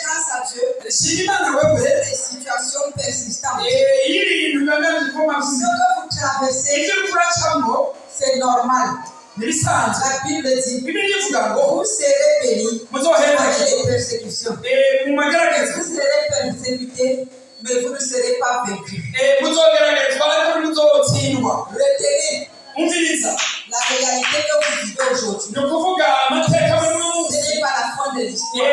grâce à Dieu, les situations persistantes, ce que vous traversez, c'est normal. La Bible dit, vous serez bénis avec les persécutions. Vous serez persécutés, mais vous ne serez pas vaincus. Retenez la réalité que vous vivez aujourd'hui. Ce n'est pas la fin de l'histoire. Ce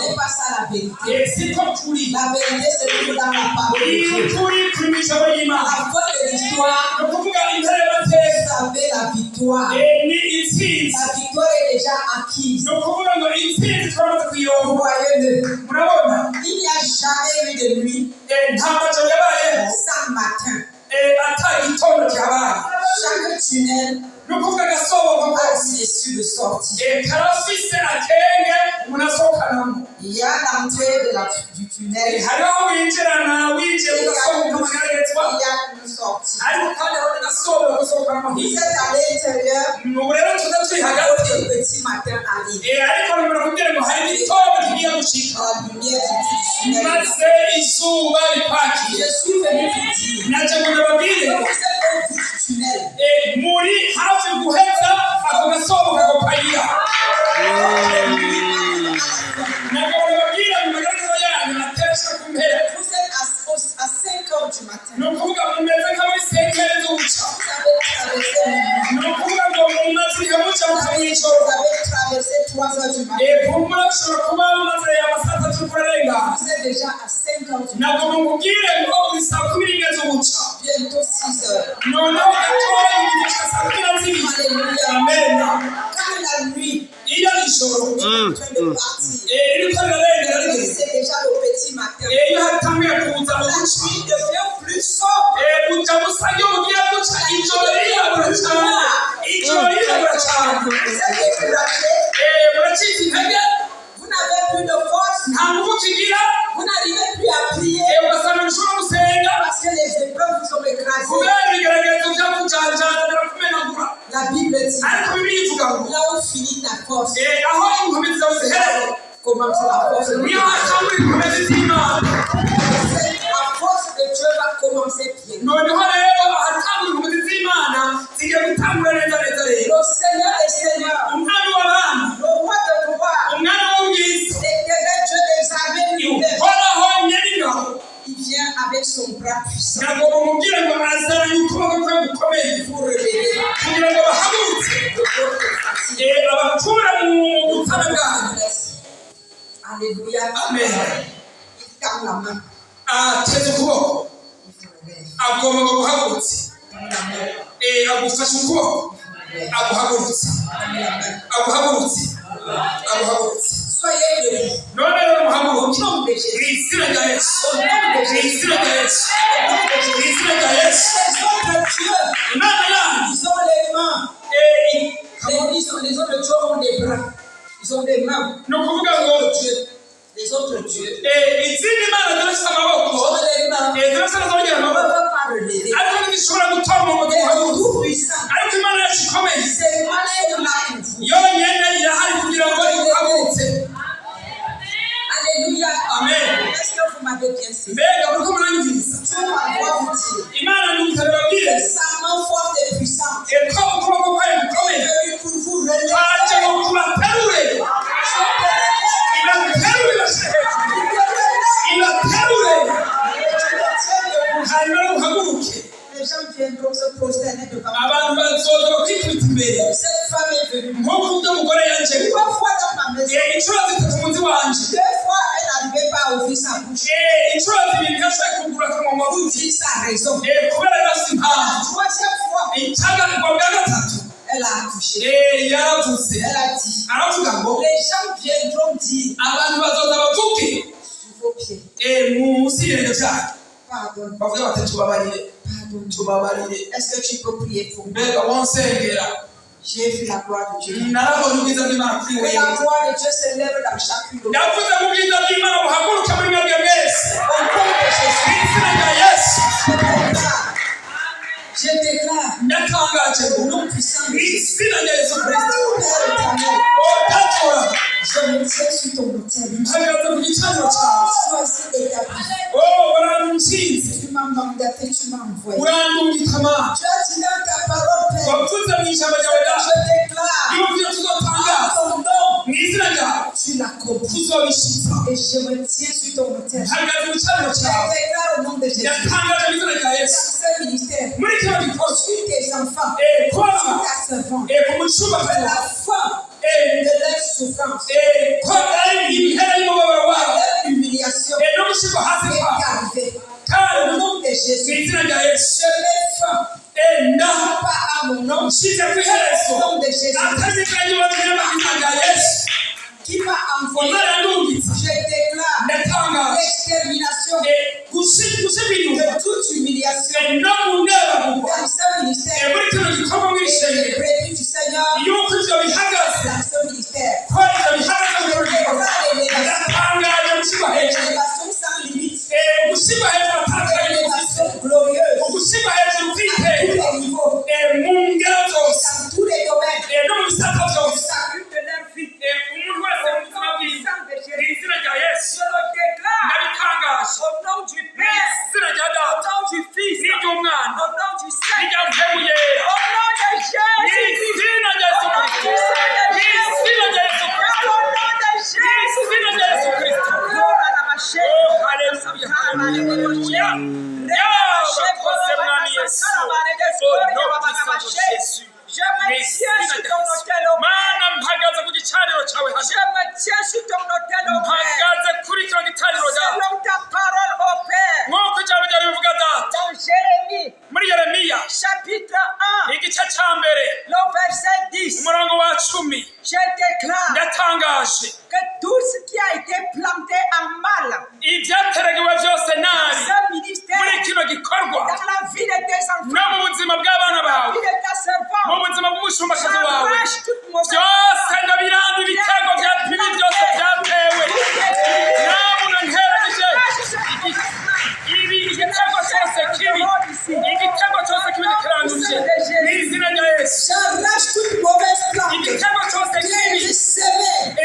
n'est pas ça la vérité. La vérité se trouve dans la parole de Dieu. À la fin de l'histoire, vous avez la victoire. La victoire est déjà acquise. Voyez-le. Il n'y a jamais eu de nuit sans matin. Chaque tunnel a ses issues de sortie. Il y a l'entrée du tunnel. Il y a une sortie. Vous êtes à l'intérieur. Le petit matin arrive. La lumière du tunnel. Je suis venu vous dire. Vous êtes au bout du tunnel. Vous êtes à 5 heures du matin. Vous avez traversé 3 heures du matin. Vous êtes déjà à 5 heures du matin. Bientôt 6 heures. Alléluia. Quand la nuit est en train de partir, c'est déjà le petit matin. La nuit devient plus sombre. Vous êtes découragé. Vous n'avez plus de force. Vous n'arrivez plus à prier parce que les épreuves vous ont écrasé. La Bible dit, là où finit ta force, commence la force de Dieu. La force de Dieu va commencer bien. Le Seigneur est Seigneur, le roi de gloire, l'éternel Dieu des armées, il vient avec son bras puissant pour révéler Alléluia. Amen. Il tend la main. Soyez debout. Au nom de Jésus. Au nom de Jésus. Les autres dieux, ils ont les mains. Les autres dieux ont des bras. Ils ont des mains. Les autres dieux. Ils ont les mains. Ils ne peuvent pas relever. Ils sont tout puissants. C'est malin là pour vous. Alléluia. Amen. Est-ce que vous m'avez bien saisi? Dieu m'envoie vous dire que sa main forte et puissante est venue pour vous relever. Les gens viendront se prosterner devant vous. Cette femme est venue. Trois fois dans ma maison. 2 fois, elle n'arrivait pas à ouvrir sa bouche. Vous dites sa raison. La 3e fois, elle a accouché. Elle a dit, les gens viendront dire sur vos pieds. Pardonne. Est-ce que tu peux prier pour moi? J'ai vu la gloire de Dieu. Et la gloire de Dieu se lève dans chacune de nous. Au nom de Jésus. Je déclare au nom puissant de Jésus. Je me tiens sur ton autel. Sois ici établi. Tu m'as mandaté, tu m'as envoyé. Tu as dit dans ta parole, Père, je déclare ton nom, tu l'accomplis. Et je me tiens sur ton autel. Je déclare au nom de Jésus. Dans ce ministère, suis tes enfants, suis ta servante. Que la fin de leur souffrance, de leur humiliation est arrivée. Au nom de Jésus, je mets fin pas à mon nom, au nom de Jésus qui m'a envoyé. Je déclare l'extermination de toute humiliation dans ce ministère. Et les brebis du Seigneur dans ce ministère. L'élévation sans limite. L'élévation glorieuse. À tous les niveaux. Dans tous les domaines. Le salut de leur vie. Je le déclare au nom du Père, au nom du Fils, au nom du Saint-Esprit, au nom de Jésus, je me tiens sur ton autel au Père. Je me tiens sur ton autel au Père. Selon ta parole au Père. Dans Jérémie, chapitre 1, le verset 10. Je déclare que tout ce qui a été planté en mal dans ce ministère, dans la vie de tes enfants, dans la vie de ta servante, j'arrache toute mauvaise j'arrache toute mauvaise plante qui a été semée dans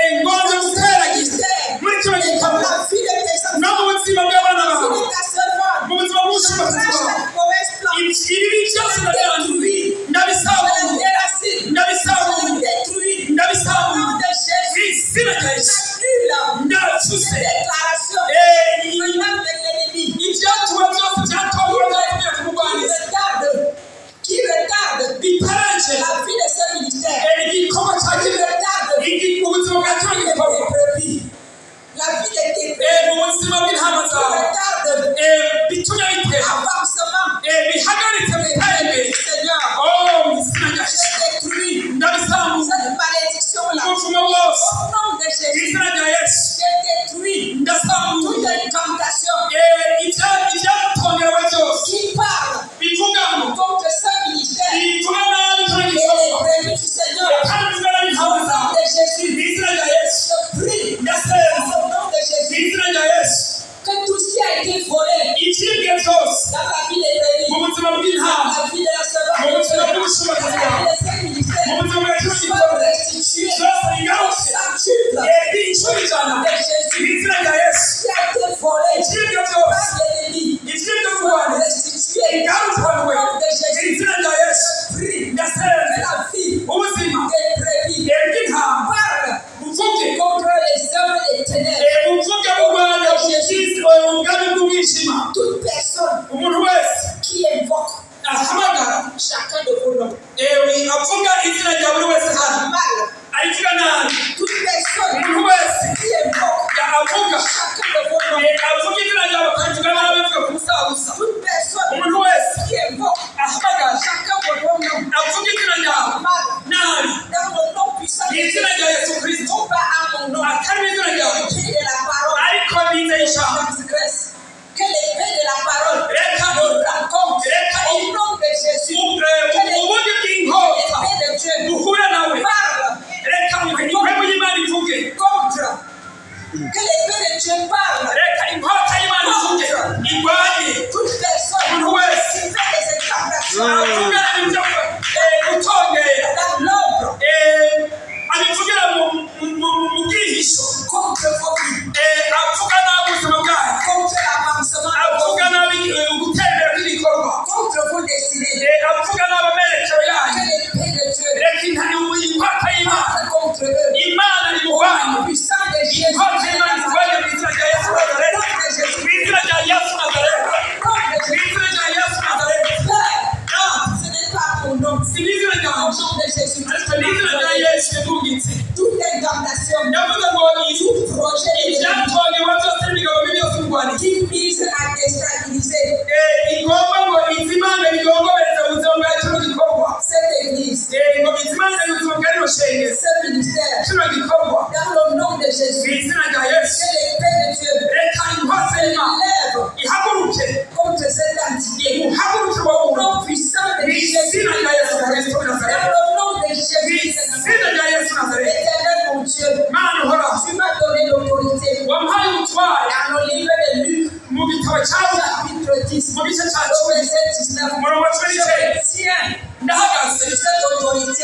le ministère, dans la vie de tes enfants, dans la vie de ta servante. J'arrache cette mauvaise plante. Je la détruis. Je la déracine. Je la détruis. Au nom de Jésus, j'annule cette déclaration venant de l'ennemi qui retarde la vie de ce ministère, qui retarde la vie de tes brebis, la vie de tes brebis, qui retarde l'avancement du Seigneur. Je détruis cette malédiction-là au nom de Jésus. Je détruis toute incantation qui parle contre ce ministère et les brebis du Seigneur. Au nom de Jésus, je prie au nom de Jésus que tout ce qui a été volé dans la vie des brebis, dans la vie de la servante, dans la vie de ce ministère, soit restitué au centuple de Jésus qui a été volé par l'ennemi, soit restitué au nom de Jésus. Je prie que la vie des brebis parle contre les hommes des ténèbres. Toute personne qui invoque chacun de vos noms, mal. Toute personne qui invoque chacun de vos noms, toute personne qui invoque chacun de vos noms, mal. Dans le nom puissant de Jésus, non pas à mon nom, l'épée de la parole, que l'épée de la parole nous rencontre au nom de Jésus, que l'épée de Dieu parle contre, que l'épée de Dieu parle contre toute personne qui fait des incantations Jésus. Toute incantation, tout projet qui vise à déstabiliser cette église, ce ministère, dans le nom de Jésus, que l'épée de Dieu se lève contre cette entité, nom puissant de Jésus, dans le nom de Jésus, Éternel mon Dieu, tu m'as donné l'autorité dans le livre de Luc, chapitre 10, verset 19. Je tiens cette autorité